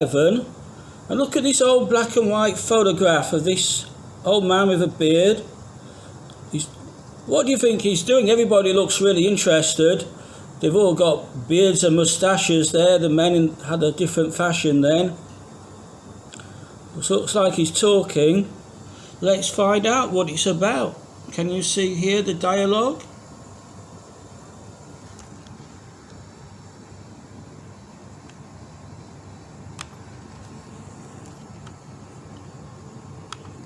And look at this old black and white photograph of this old man with a beard. What do you think he's doing? Everybody looks really interested. They've all got beards and moustaches there. The men had a different fashion then. It looks like he's talking. Let's find out what it's about. Can you see here the dialogue?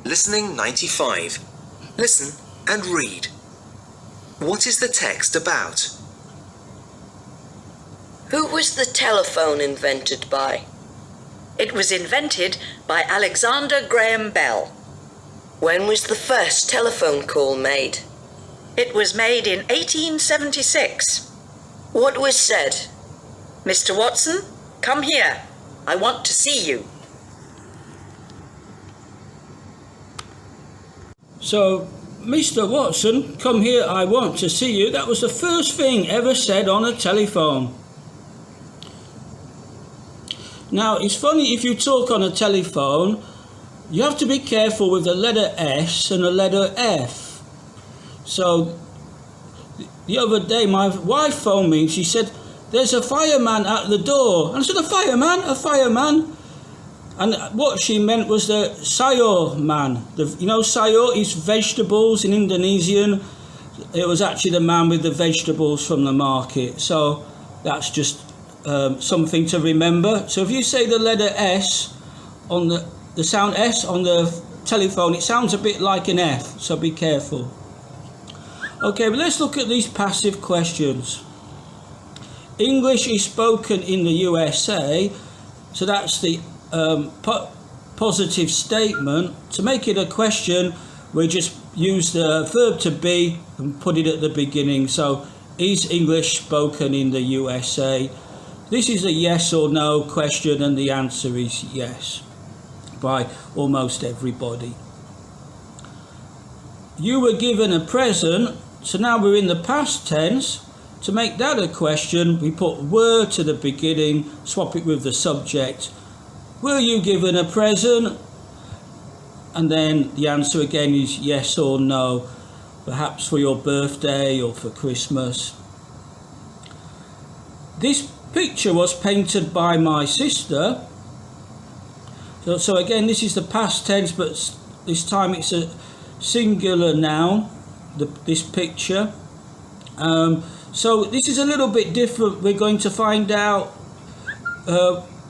Listening 95. Listen and read. What is the text about? Who was the telephone invented by? It was invented by Alexander Graham Bell. When was the first telephone call made? It was made in 1876. What was said? Mr. Watson, come here. I want to see you. So, Mr. Watson, come here, I want to see you. That was the first thing ever said on a telephone. Now, it's funny, if you talk on a telephone, you have to be careful with the letter S and the letter F. So, the other day, my wife phoned me and she said, "There's a fireman at the door." And I said, "A fireman? A fireman?" And what she meant was the sayur man. Sayur is vegetables in Indonesian. It was actually the man with the vegetables from the market. So that's just something to remember. So if you say the letter S on the sound S on the telephone, it sounds a bit like an F. So be careful. Okay, but let's look at these passive questions. English is spoken in the USA. So that's the positive statement. To make it a question, we just use the verb to be and put it at the beginning. So, is English spoken in the USA? This is a yes or no question, and the answer is yes by almost everybody. You were given a present, so now we're in the past tense. To make that a question, we put were to the beginning, swap it with the subject. Were you given a present? And then the answer again is yes or no, perhaps for your birthday or for Christmas. This picture was painted by my sister. So again, this is the past tense, but this time it's a singular noun, this picture. So this is a little bit different. We're going to find out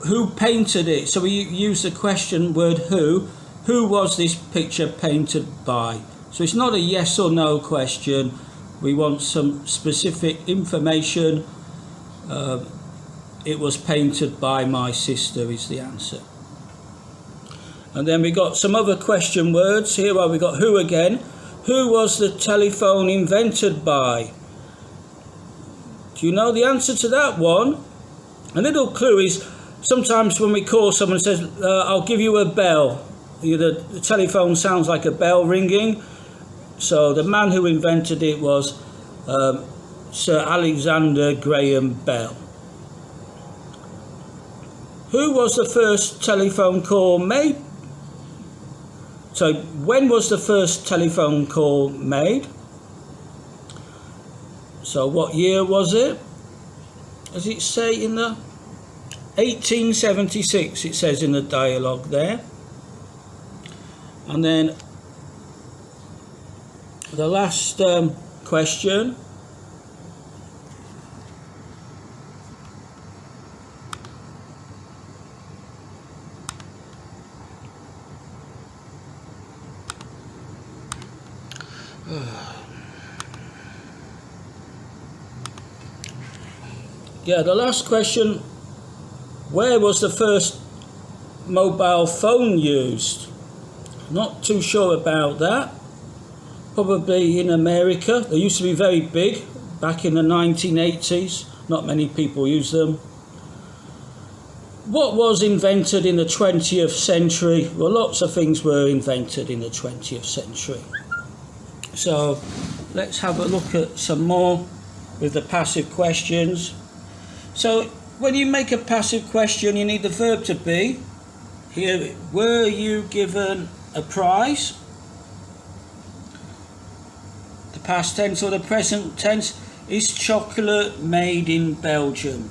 who painted it. So we use the question word who. Who was this picture painted by? So it's not a yes or no question. We want some specific information. It was painted by my sister is the answer. And then we got some other question words here. Well, we got who again. Who was the telephone invented by? Do you know the answer to that one? A little clue is sometimes when we call someone says, I'll give you a bell. The telephone sounds like a bell ringing. So the man who invented it was Sir Alexander Graham Bell. Who was the first telephone call made? So when was the first telephone call made? So what year was it? Does it say in the 1876, it says in the dialogue there. And then the last question. Yeah, the last question. Where was the first mobile phone used? Not too sure about that. Probably in America. They used to be very big back in the 1980s. Not many people use them. What was invented in the 20th century? Well, lots of things were invented in the 20th century. So let's have a look at some more with the passive questions. So when you make a passive question, you need the verb to be. Here, were you given a prize? The past tense or the present tense is chocolate made in Belgium.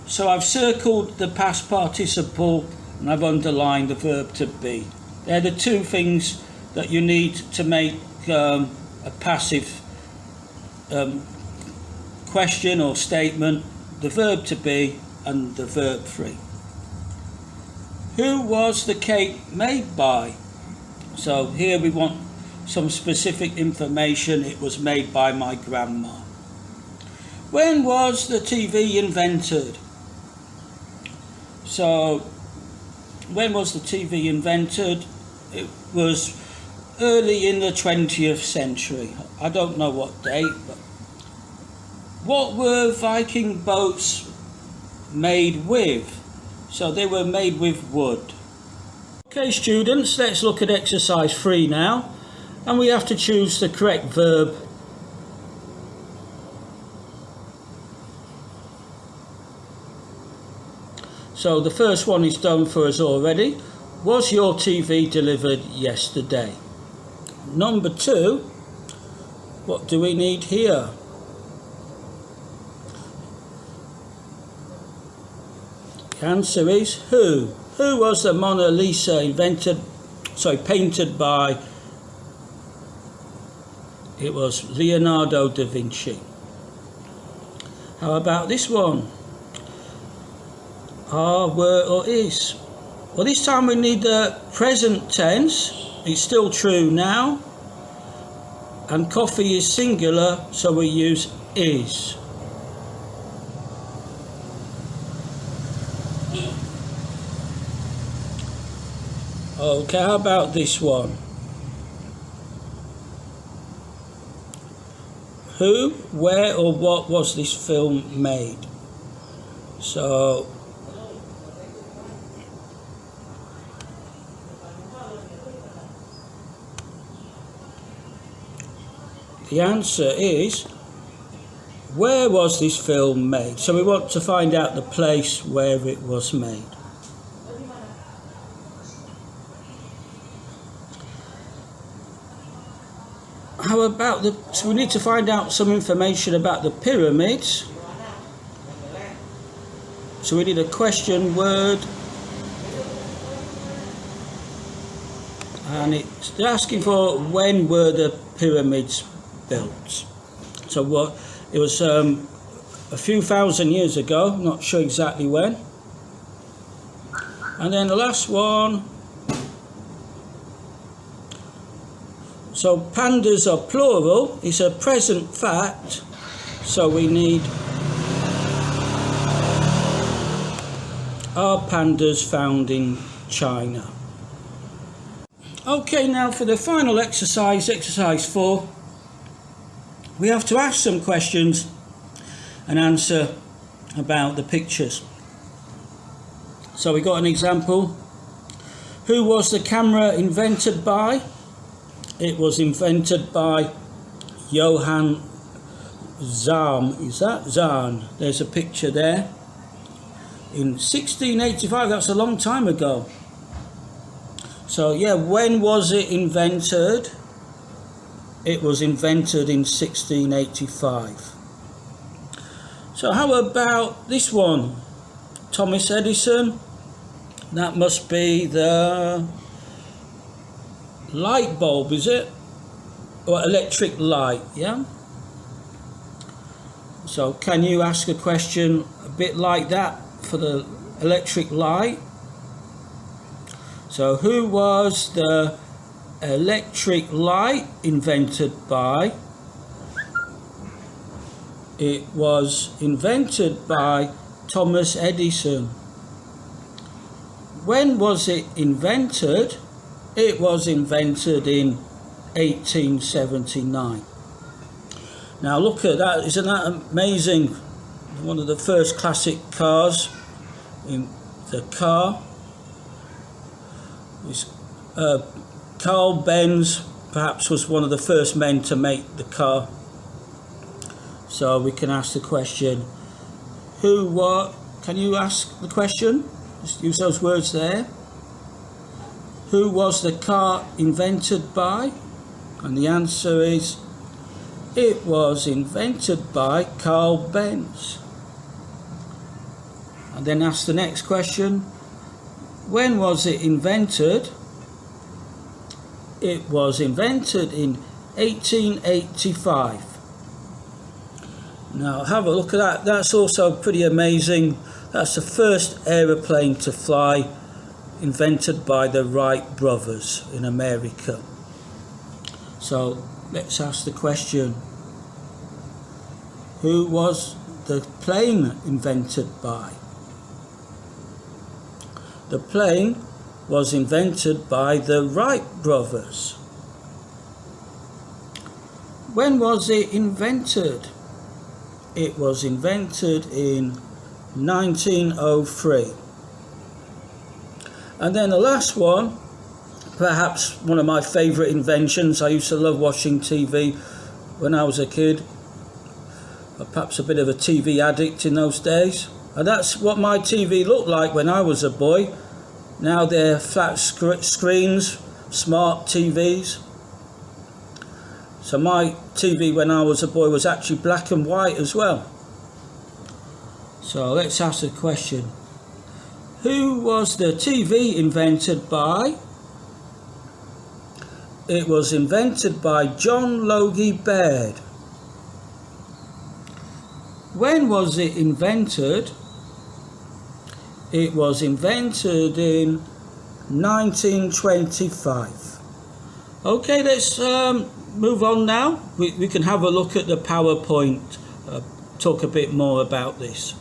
So I've circled the past participle and I've underlined the verb to be. They're the two things that you need to make a passive question or statement: the verb to be and the verb 3. Who was the cake made by? So here we want some specific information. It was made by my grandma. When was the TV invented? So when was the TV invented? It was early in the 20th century. I don't know what date, but what were Viking boats made with? So they were made with wood. Okay students, let's look at exercise 3 now, and we have to choose the correct verb. So the first one is done for us already. Was your TV delivered yesterday? Number 2, what do we need here? The answer is who. Who was the Mona Lisa painted by? It was Leonardo da Vinci. How about this one? Are, were or is? Well, this time we need the present tense. It's still true now. And coffee is singular, so we use is. Okay, how about this one? Who, where or what was this film made? So the answer is, where was this film made? So we want to find out the place where it was made. How about so we need to find out some information about the pyramids. So we need a question word. And they're asking for when were the pyramids built. So what? It was a few thousand years ago, not sure exactly when. And then the last one. So pandas are plural, it's a present fact, so we need are pandas found in China. Okay, now for the final exercise, exercise 4, we have to ask some questions and answer about the pictures. So we got an example. Who was the camera invented by? It was invented by Johann Zahn. Is that Zahn? There's a picture there. In 1685, that's a long time ago. So yeah, when was it invented? It was invented in 1685. So how about this one? Thomas Edison. That must be the light bulb, is it? Or electric light, yeah? So can you ask a question a bit like that for the electric light? So who was the electric light invented by? It was invented by Thomas Edison. When was it invented? It was invented in 1879. Now look at that, isn't that amazing? One of the first classic cars in the car. Carl Benz perhaps was one of the first men to make the car. So we can ask the question, who can you ask the question? Just use those words there. Who was the car invented by? And the answer is, it was invented by Carl Benz. And then ask the next question. When was it invented? It was invented in 1885. Now have a look at that. That's also pretty amazing. That's the first aeroplane to fly, invented by the Wright brothers in America. So let's ask the question. Who was the plane invented by? The plane was invented by the Wright brothers. When was it invented? It was invented in 1903. And then the last one, perhaps one of my favourite inventions. I used to love watching TV when I was a kid. Perhaps a bit of a TV addict in those days. And that's what my TV looked like when I was a boy. Now they're flat screens, smart TVs. So my TV when I was a boy was actually black and white as well. So let's ask the question. Who was the TV invented by? It was invented by John Logie Baird. When was it invented? It was invented in 1925. Okay, let's move on now. We can have a look at the PowerPoint, talk a bit more about this.